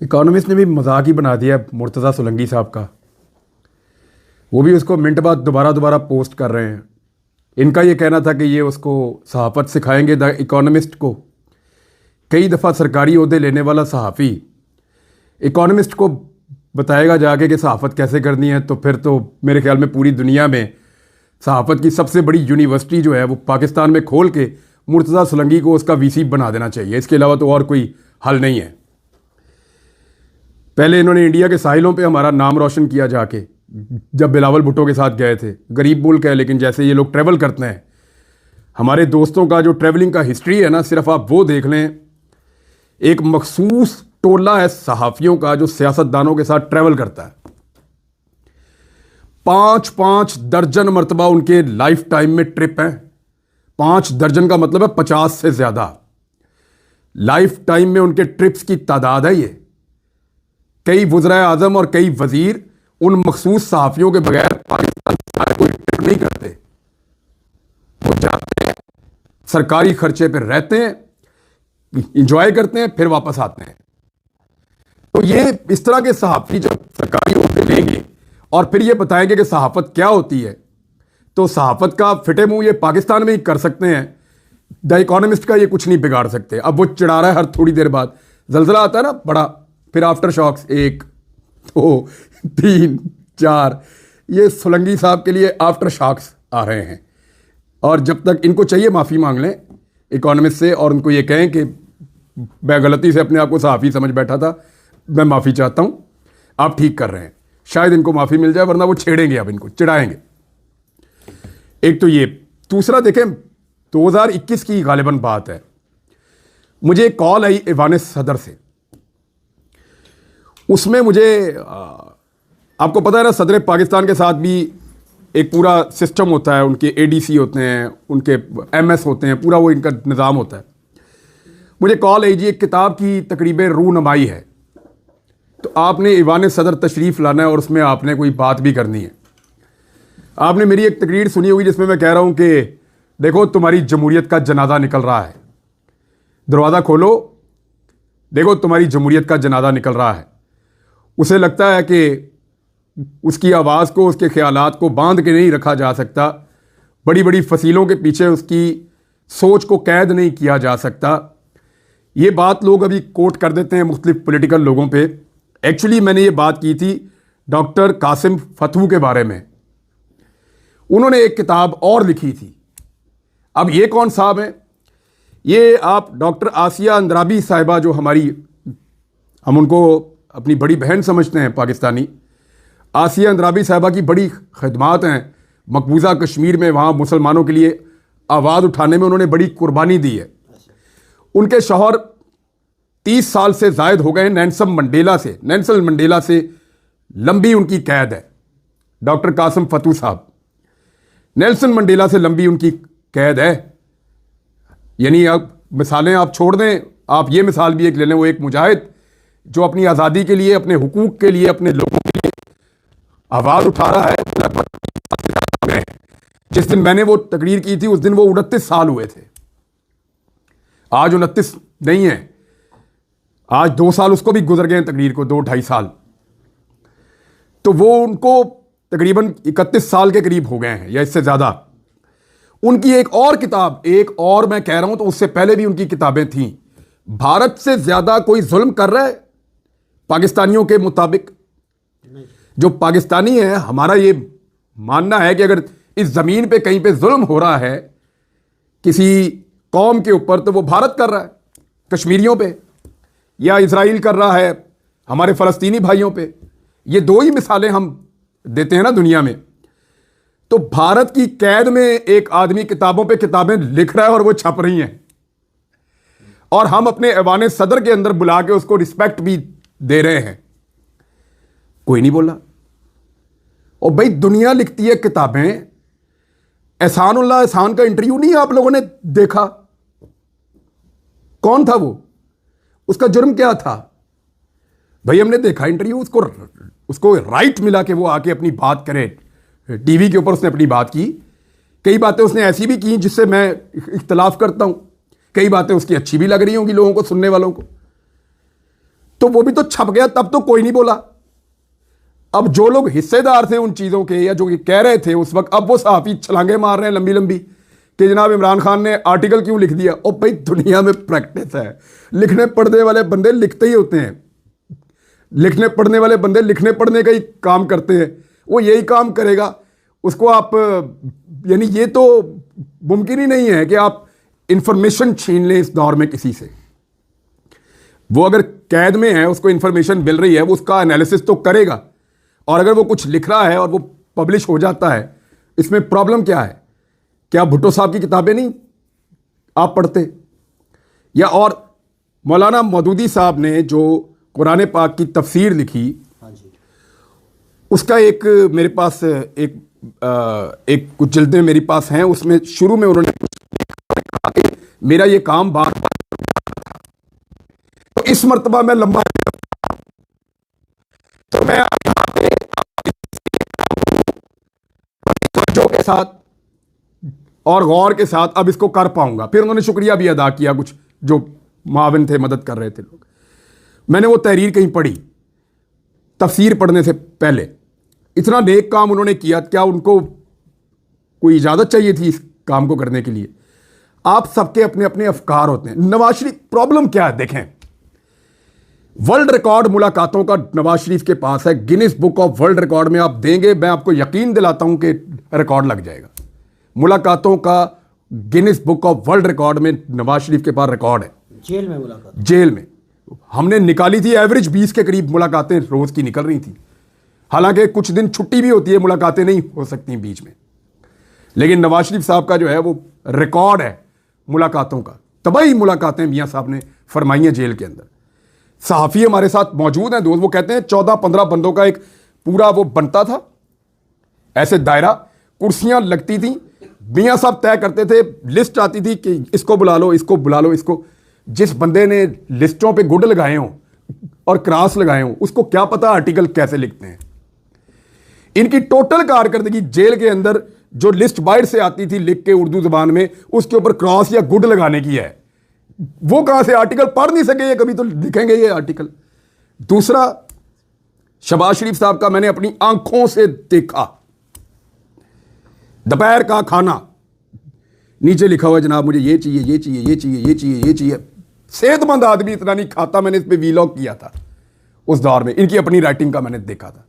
Economist ने भी मजाक ही बना दिया मुर्तज़ा सोलंकी साहब का। वो भी उसको मिनट बाद दोबारा दोबारा पोस्ट कर रहे हैं। इनका ये कहना था कि ये उसको सहाफ़त सिखाएंगे द इकोनॉमिस्ट को। कई दफ़ा सरकारी ओहदे लेने वाला सहाफ़ी इकोनॉमिस्ट को बताएगा जाके कि सहाफ़त कैसे करनी है, तो फिर तो मेरे ख्याल में पूरी दुनिया में सहाफ़त की सबसे बड़ी यूनिवर्सिटी जो है वो पाकिस्तान में खोल के मुर्तज़ा सोलंकी को उसका वीसी बना देना चाहिए। इसके अलावा तो और कोई हल नहीं है। पहले इन्होंने इंडिया के साहिलों पे हमारा नाम रोशन किया जाके, जब बिलावल भुट्टो के साथ गए थे। गरीब मुल्क है, लेकिन जैसे ये लोग ट्रैवल करते हैं, हमारे दोस्तों का जो ट्रैवलिंग का हिस्ट्री है ना, सिर्फ आप वो देख लें। एक मखसूस टोला है सहाफ़ियों का जो सियासतदानों के साथ ट्रैवल करता है। 5-5 दर्जन मरतबा उनके लाइफ टाइम में ट्रिप है। 5 दर्जन का मतलब है 50 से ज्यादा लाइफ टाइम में उनके ट्रिप्स की तादाद है ये। कई वज़राए आज़म और कई वजीर उन मखसूस सहाफ़ियों के बगैर पाकिस्तान से कोई ट्रिप नहीं करते। वो जाते हैं, सरकारी खर्चे पर रहते हैं, इंजॉय करते हैं, फिर वापस आते हैं। तो ये इस तरह के सहाफ़ी जब सरकारी ओहदे लेंगे और फिर ये बताएंगे कि सहाफ़त क्या होती है, तो सहाफ़त का फिटे मुंह ये पाकिस्तान में ही कर सकते हैं। द इकोनॉमिस्ट का ये कुछ नहीं बिगाड़ सकते। अब वो चिढ़ा रहा है हर थोड़ी देर बाद, जलजला आता है ना बड़ा, फिर आफ्टर शॉक्स 1 2 3 4, ये सोलंकी साहब के लिए आफ्टर शॉक्स आ रहे हैं। और जब तक इनको चाहिए माफ़ी मांग लें इकोनॉमिस्ट से और उनको ये कहें कि मैं गलती से अपने आप को सहाफ़ी समझ बैठा था, मैं माफ़ी चाहता हूँ, आप ठीक कर रहे हैं। शायद इनको माफ़ी मिल जाए, वरना वो छेड़ेंगे, अब इनको चिढ़ाएंगे। एक तो ये, दूसरा देखें 2021 की गालिबन बात है, मुझे एक कॉल आई ईवान सदर से। उसमें मुझे आपको पता है ना, सदर पाकिस्तान के साथ भी एक पूरा सिस्टम होता है, उनके एडीसी होते हैं, उनके एमएस होते हैं, पूरा वो इनका निज़ाम होता है। मुझे कॉल आई जी, एक किताब की तकरीब रूनमाई है, तो आपने ईवान सदर तशरीफ़ लाना है और उसमें आपने कोई बात भी करनी है। आपने मेरी एक तकरीर सुनी होगी जिसमें मैं कह रहा हूं कि देखो तुम्हारी जमहूरियत का जनाजा निकल रहा है, दरवाज़ा खोलो, देखो तुम्हारी जमहूरियत का जनाजा निकल रहा है। उसे लगता है कि उसकी आवाज़ को, उसके ख्यालात को बांध के नहीं रखा जा सकता, बड़ी बड़ी फसीलों के पीछे उसकी सोच को कैद नहीं किया जा सकता। ये बात लोग अभी कोट कर देते हैं मुख्तलिफ पॉलिटिकल लोगों पे। एक्चुअली मैंने ये बात की थी डॉक्टर कासिम फतू के बारे में। उन्होंने एक किताब और लिखी थी। अब ये कौन साहब हैं? ये आप डॉक्टर आसिया अंद्राबी साहिबा, जो हमारी, हम उनको अपनी बड़ी बहन समझते हैं पाकिस्तानी, आसिया अंद्राबी साहिबा की बड़ी खिदमात हैं मकबूजा कश्मीर में। वहाँ मुसलमानों के लिए आवाज़ उठाने में उन्होंने बड़ी कुर्बानी दी है। उनके शौहर 30 साल से जायद हो गए हैं नेल्सन मंडेला से लंबी उनकी कैद है। डॉक्टर कासिम फतू साहब, नेल्सन मंडेला से लंबी उनकी कैद है। यानी अब मिसालें आप छोड़ दें, आप ये मिसाल भी एक ले लें, वो एक मुजाहिद जो अपनी आज़ादी के लिए, अपने हुकूक के लिए, अपने लोगों के लिए आवाज़ उठा रहा है। लगभग जिस दिन मैंने वो तकरीर की थी उस दिन वो 29 साल हुए थे। आज 29 नहीं है, आज 2 साल उसको भी गुजर गए हैं तकरीर को, 2-2.5 साल। तो वो उनको तकरीबन 31 साल के करीब हो गए हैं या इससे ज़्यादा। उनकी एक और किताब, एक और मैं कह रहा हूं तो उससे पहले भी उनकी किताबें थीं, भारत से ज़्यादा कोई जुल्म कर रहा है पाकिस्तानियों के मुताबिक। जो पाकिस्तानी है, हमारा ये मानना है कि अगर इस ज़मीन पे कहीं पे जुल्म हो रहा है किसी कौम के ऊपर, तो वो भारत कर रहा है कश्मीरियों पे, या इजराइल कर रहा है हमारे फ़लस्तीनी भाइयों पे। ये 2 ही मिसालें हम देते हैं ना दुनिया में। तो भारत की कैद में एक आदमी किताबों पे किताबें लिख रहा है और वो छप रही हैं, और हम अपने ऐवान सदर के अंदर बुला के उसको रिस्पेक्ट भी दे रहे हैं। कोई नहीं बोला। और भाई दुनिया लिखती है किताबें। एहसानुल्लाह एहसान का इंटरव्यू नहीं आप लोगों ने देखा? कौन था वो? उसका जुर्म क्या था? भाई हमने देखा इंटरव्यू, उसको राइट मिला कि वो आके अपनी बात करे। टीवी के ऊपर उसने अपनी बात की। कई बातें उसने ऐसी भी की जिससे मैं इख्तलाफ करता हूं, कई बातें उसकी अच्छी भी लग रही होंगी लोगों को, सुनने वालों को। तो वो भी तो छप गया, तब तो कोई नहीं बोला। अब जो लोग हिस्सेदार थे उन चीज़ों के, या जो कह रहे थे उस वक्त, अब वो सहाफ़ी छलांगे मार रहे हैं लंबी लंबी कि जनाब इमरान खान ने आर्टिकल क्यों लिख दिया। ओ भाई, दुनिया में प्रैक्टिस है, लिखने पढ़ने वाले बंदे लिखते ही होते हैं, लिखने पढ़ने वाले बंदे लिखने पढ़ने का ही काम करते हैं, वो यही काम करेगा। उसको आप, यानी ये तो मुमकिन ही नहीं है कि आप इंफॉर्मेशन छीन लें इस दौर में किसी से। वो अगर कैद में है, उसको इंफॉर्मेशन मिल रही है, वो उसका एनालिसिस तो करेगा, और अगर वो कुछ लिख रहा है और वो पब्लिश हो जाता है, इसमें प्रॉब्लम क्या है? क्या भुट्टो साहब की किताबें नहीं आप पढ़ते? या और मौलाना मौदूदी साहब ने जो कुरान पाक की तफसीर लिखी, उसका एक मेरे पास एक कुछ जल्दें मेरे पास हैं, उसमें शुरू में उन्होंने कहा कि मेरा ये काम बार बार, तो इस मर्तबा मैं लंबा, तो मैं यहाँ पे तवज्जो के साथ और गौर के साथ अब इसको कर पाऊंगा। फिर उन्होंने शुक्रिया भी अदा किया, कुछ जो माविन थे, मदद कर रहे थे लोग। मैंने वो तहरीर कहीं पढ़ी तफसीर पढ़ने से पहले, इतना नेक काम उन्होंने किया, क्या उनको कोई इजाज़त चाहिए थी इस काम को करने के लिए? आप सबके अपने अपने अफकार होते हैं। नवाज शरीफ, प्रॉब्लम क्या है देखें, वर्ल्ड रिकॉर्ड मुलाकातों का नवाज शरीफ के पास है, Guinness book of world record में आप देंगे, मैं आपको यकीन दिलाता हूं कि रिकॉर्ड लग जाएगा। मुलाकातों का Guinness book of world record में नवाज शरीफ के पास रिकॉर्ड है। जेल में मुलाकात, जेल में हमने निकाली थी, एवरेज 20 के करीब मुलाकातें रोज की निकल रही थी। हालांकि कुछ दिन छुट्टी भी होती है, मुलाकातें नहीं हो सकती बीच में, लेकिन नवाज शरीफ साहब का जो है वो रिकॉर्ड है मुलाकातों का। तबाही मुलाकातें मियां साहब ने फरमाई हैं जेल के अंदर। सहाफ़ी हमारे साथ मौजूद हैं दोस्त, वो कहते हैं 14-15 बंदों का एक पूरा वो बनता था ऐसे दायरा, कुर्सियां लगती थी, मियां साहब तय करते थे, लिस्ट आती थी कि इसको बुला लो, इसको बुला लो, इसको। जिस बंदे ने लिस्टों पे गुड लगाए हों और क्रॉस लगाए हों, उसको क्या पता आर्टिकल कैसे लिखते हैं। इनकी टोटल कारकर्दगी जेल के अंदर जो लिस्ट बाहर से आती थी लिख के उर्दू जबान में, उसके ऊपर क्रॉस या गुड लगाने की है। वो कहां से आर्टिकल पढ़ नहीं सके, ये कभी तो लिखेंगे ये आर्टिकल। दूसरा, शहबाज शरीफ साहब का मैंने अपनी आंखों से देखा, दोपहर का खाना नीचे लिखा हुआ जनाब मुझे ये चाहिए, ये चाहिए, ये चाहिए, ये चाहिए, ये चाहिए। सेहतमंद आदमी इतना नहीं खाता, मैंने इस पे वीलॉग किया था उस दौर में, इनकी अपनी राइटिंग का मैंने देखा था।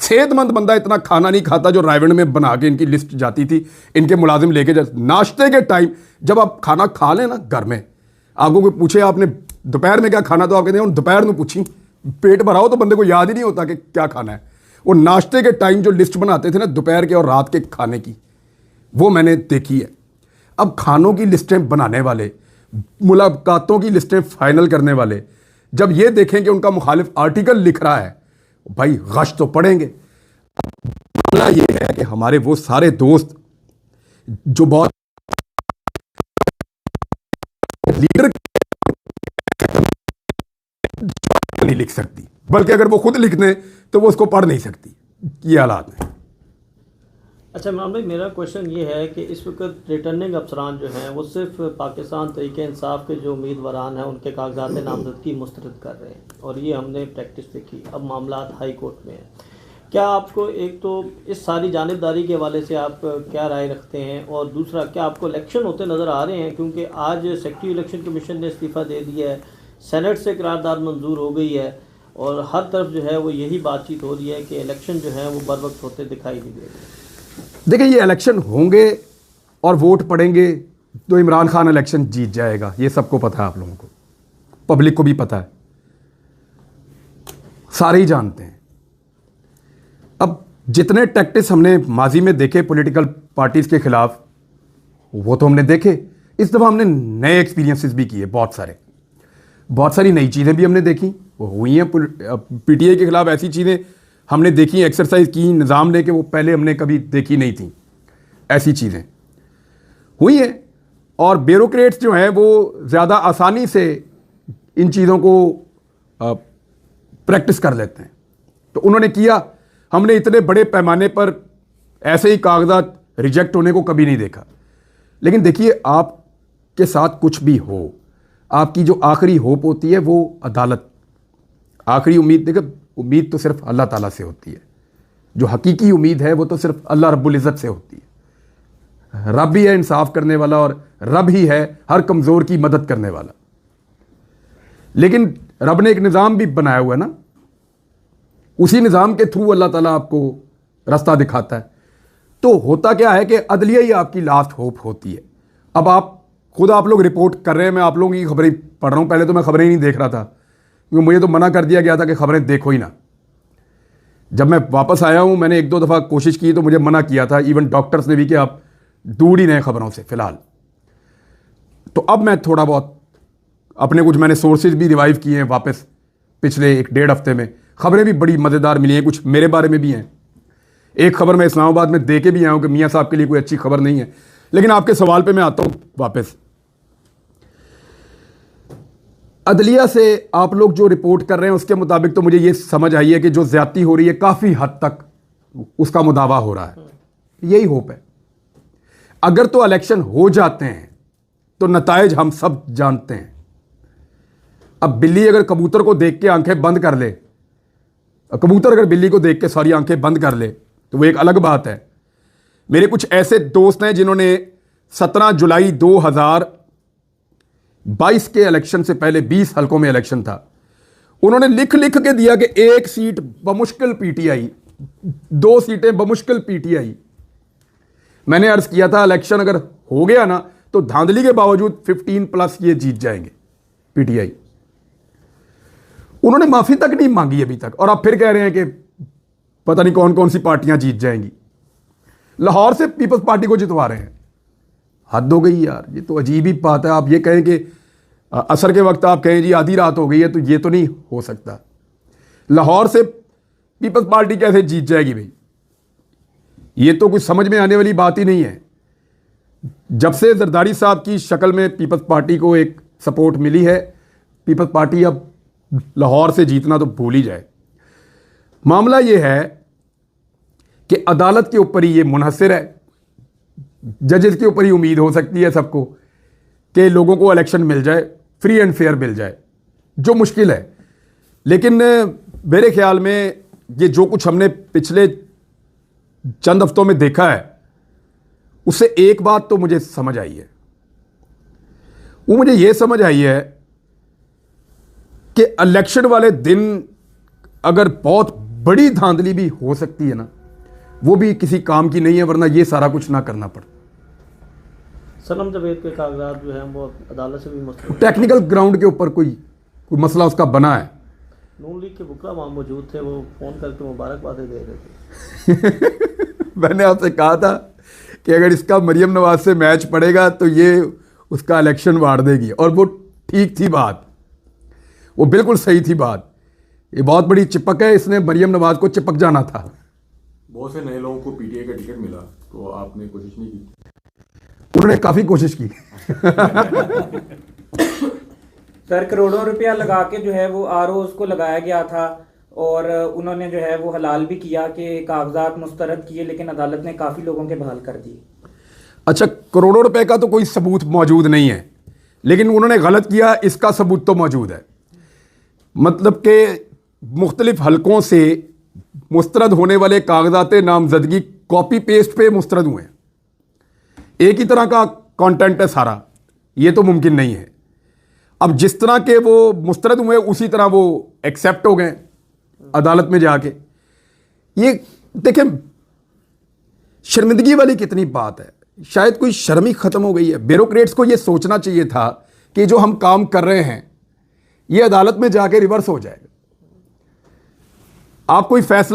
सेहतमंद बंदा इतना खाना नहीं खाता जो रायवंड में बना के इनकी लिस्ट जाती थी, इनके मुलाजिम लेके नाश्ते के टाइम जब आप खाना खा लें ना घर में, आपको कोई पूछे आपने दोपहर में क्या खाना, तो आप कहते हैं दोपहर में पूछी, पेट भरा हो तो बंदे को याद ही नहीं होता कि क्या खाना है। वो नाश्ते के टाइम जो लिस्ट बनाते थे ना दोपहर के और रात के खाने की, वो मैंने देखी है। अब खानों की लिस्टें बनाने वाले, मुलाकातों की लिस्टें फाइनल करने वाले जब ये देखें कि उनका मुखालिफ आर्टिकल लिख रहा है, भाई गश तो पड़ेंगे। मामला ये है कि हमारे वो सारे दोस्त जो बहुत लीडर नहीं लिख सकती, बल्कि अगर वो खुद लिख दें तो वो उसको पढ़ नहीं सकती, ये हालात है। अच्छा इमरान भाई, मेरा क्वेश्चन ये है कि इस वक्त रिटर्निंग अफसरान जो हैं वो सिर्फ पाकिस्तान तहरीक इंसाफ के जो उम्मीदवारान हैं उनके कागजात नामजदगी मुस्तरद कर रहे हैं, और ये हमने प्रैक्टिस देखी। अब मामला हाई कोर्ट में है। क्या आपको, एक तो इस सारी जानिबदारी के हवाले से आप क्या राय रखते हैं, और दूसरा क्या आपको इलेक्शन होते नज़र आ रहे हैं? क्योंकि आज सेक्रेटरी इलेक्शन कमीशन ने इस्तीफ़ा दे दिया है, सेनेट से करारदाद मंजूर हो गई है, और हर तरफ जो है वो यही बातचीत हो रही है कि इलेक्शन जो है वो बर वक्त होते दिखाई नहीं दे रहे। देखिए, ये इलेक्शन होंगे और वोट पड़ेंगे तो इमरान खान इलेक्शन जीत जाएगा, ये सबको पता है, आप लोगों को, पब्लिक को भी पता है, सारे ही जानते हैं। अब जितने टैक्टिक्स हमने माजी में देखे पॉलिटिकल पार्टीज के खिलाफ, वो तो हमने देखे। इस दफ़ा हमने नए एक्सपीरियंसेस भी किए, बहुत सारी नई चीज़ें भी हमने देखी, वो हुई हैं। पीटीआई के खिलाफ ऐसी चीज़ें हमने देखी, एक्सरसाइज की, निज़ाम लेके, वो पहले हमने कभी देखी नहीं थी। ऐसी चीज़ें हुई हैं, और ब्यूरोक्रेट्स जो हैं वो ज़्यादा आसानी से इन चीज़ों को प्रैक्टिस कर लेते हैं। तो उन्होंने किया, हमने इतने बड़े पैमाने पर ऐसे ही कागजात रिजेक्ट होने को कभी नहीं देखा। लेकिन देखिए, आपके साथ कुछ भी हो, आपकी जो आखिरी होप होती है वो अदालत, आखिरी उम्मीद देखो, उम्मीद तो सिर्फ अल्लाह ताला से होती है। जो हकीकी उम्मीद है वो तो सिर्फ अल्लाह रब्बुल इज़्ज़त से होती है। रब ही है इंसाफ करने वाला और रब ही है हर कमज़ोर की मदद करने वाला। लेकिन रब ने एक निज़ाम भी बनाया हुआ है ना, उसी निज़ाम के थ्रू अल्लाह ताला आपको रास्ता दिखाता है। तो होता क्या है कि अदलिया ही आपकी लास्ट होप होती है। अब आप लोग रिपोर्ट कर रहे हैं, मैं आप लोगों की खबरें पढ़ रहा हूँ। पहले तो मैं खबरें ही नहीं देख रहा था, क्योंकि मुझे तो मना कर दिया गया था कि खबरें देखो ही ना। जब मैं वापस आया हूँ, मैंने 1-2 दफ़ा कोशिश की तो मुझे मना किया था, इवन डॉक्टर्स ने भी, कि आप दूर ही रहें खबरों से फ़िलहाल। तो अब मैं थोड़ा बहुत अपने कुछ मैंने सोर्सेज भी रिवाइव किए हैं वापस पिछले 1-1.5 हफ्ते में। खबरें भी बड़ी मज़ेदार मिली हैं, कुछ मेरे बारे में भी हैं। एक खबर मैं इस्लामाबाद में दे के भी आया हूँ कि मियाँ साहब के लिए कोई अच्छी खबर नहीं है। लेकिन आपके सवाल पे मैं आता हूँ वापस। अदलिया से आप लोग जो रिपोर्ट कर रहे हैं उसके मुताबिक तो मुझे ये समझ आई है कि जो ज्यादती हो रही है काफ़ी हद तक उसका मुदावा हो रहा है। यही होप है। अगर तो इलेक्शन हो जाते हैं तो नताइज हम सब जानते हैं। अब बिल्ली अगर कबूतर को देख के आंखें बंद कर ले, कबूतर अगर बिल्ली को देख के सारी आंखें बंद कर ले तो वो एक अलग बात है। मेरे कुछ ऐसे दोस्त हैं जिन्होंने 17 जुलाई 2022 के इलेक्शन से पहले 20 हलकों में इलेक्शन था, उन्होंने लिख लिख के दिया कि 1 सीट बमुश्किल पीटीआई, 2 सीटें बमुश्किल पीटीआई। मैंने अर्ज किया था इलेक्शन अगर हो गया ना तो धांधली के बावजूद 15+ ये जीत जाएंगे पीटीआई। उन्होंने माफी तक नहीं मांगी अभी तक, और अब फिर कह रहे हैं कि पता नहीं कौन कौन सी पार्टियां जीत जाएंगी। लाहौर से पीपल्स पार्टी को जितवा रहे हैं। हद हो गई यार, ये तो अजीब ही बात है। आप ये कहें कि असर के वक्त आप कहें जी आधी रात हो गई है, तो ये तो नहीं हो सकता। लाहौर से पीपल्स पार्टी कैसे जीत जाएगी भाई? ये तो कुछ समझ में आने वाली बात ही नहीं है। जब से जरदारी साहब की शक्ल में पीपल्स पार्टी को एक सपोर्ट मिली है, पीपल्स पार्टी अब लाहौर से जीतना तो भूल ही जाए। मामला यह है कि अदालत के ऊपर ही ये मुनहसर है, जजेस के ऊपर ही उम्मीद हो सकती है सबको कि लोगों को इलेक्शन मिल जाए, फ्री एंड फेयर मिल जाए, जो मुश्किल है। लेकिन मेरे ख्याल में ये जो कुछ हमने पिछले चंद हफ्तों में देखा है, उससे एक बात तो मुझे समझ आई है। वो मुझे ये समझ आई है कि इलेक्शन वाले दिन अगर बहुत बड़ी धांधली भी हो सकती है ना, वो भी किसी काम की नहीं है, वरना ये सारा कुछ ना करना पड़ता। सनम जवेद के कागजात जो हैं वो अदालत से भी मुस्तरद। टेक्निकल ग्राउंड के ऊपर कोई मसला उसका बना है। नून लीग के बुकरा वहाँ मौजूद थे, वो फ़ोन करके मुबारकबादें दे रहे थे। मैंने आपसे कहा था कि अगर इसका मरियम नवाज से मैच पड़ेगा तो ये उसका इलेक्शन वार देगी, और वो ठीक थी बात, वो बिल्कुल सही थी बात। ये बहुत बड़ी चिपक है, इसने मरियम नवाज को चिपक जाना था। बहुत से नए लोगों को पीटीआई का टिकट मिला, तो आपने कोशिश नहीं की? उन्होंने काफी कोशिश की। सर, करोड़ों रुपया लगा के जो है वो आरओज़ को लगाया गया था, और उन्होंने जो है वो हलाल भी किया कि कागजात मुस्तरद किए, लेकिन अदालत ने काफ़ी लोगों के बहाल कर दिए। अच्छा, करोड़ों रुपए का तो कोई सबूत मौजूद नहीं है, लेकिन उन्होंने गलत किया इसका सबूत तो मौजूद है। मतलब कि मुख्तलिफ हलकों से मुस्तरद होने वाले कागजात नामजदगी कॉपी पेस्ट पे मुस्तरद हुए हैं। एक ही तरह का कंटेंट है सारा, ये तो मुमकिन नहीं है। अब जिस तरह के वो मुस्तरद हुए उसी तरह वो एक्सेप्ट हो गए अदालत में जाके। ये देखें, शर्मिंदगी वाली कितनी बात है। शायद कोई शर्म ही खत्म हो गई है। ब्यूरोक्रेट्स को ये सोचना चाहिए था कि जो हम काम कर रहे हैं ये अदालत में जाके रिवर्स हो जाएगा। आप कोई फैसला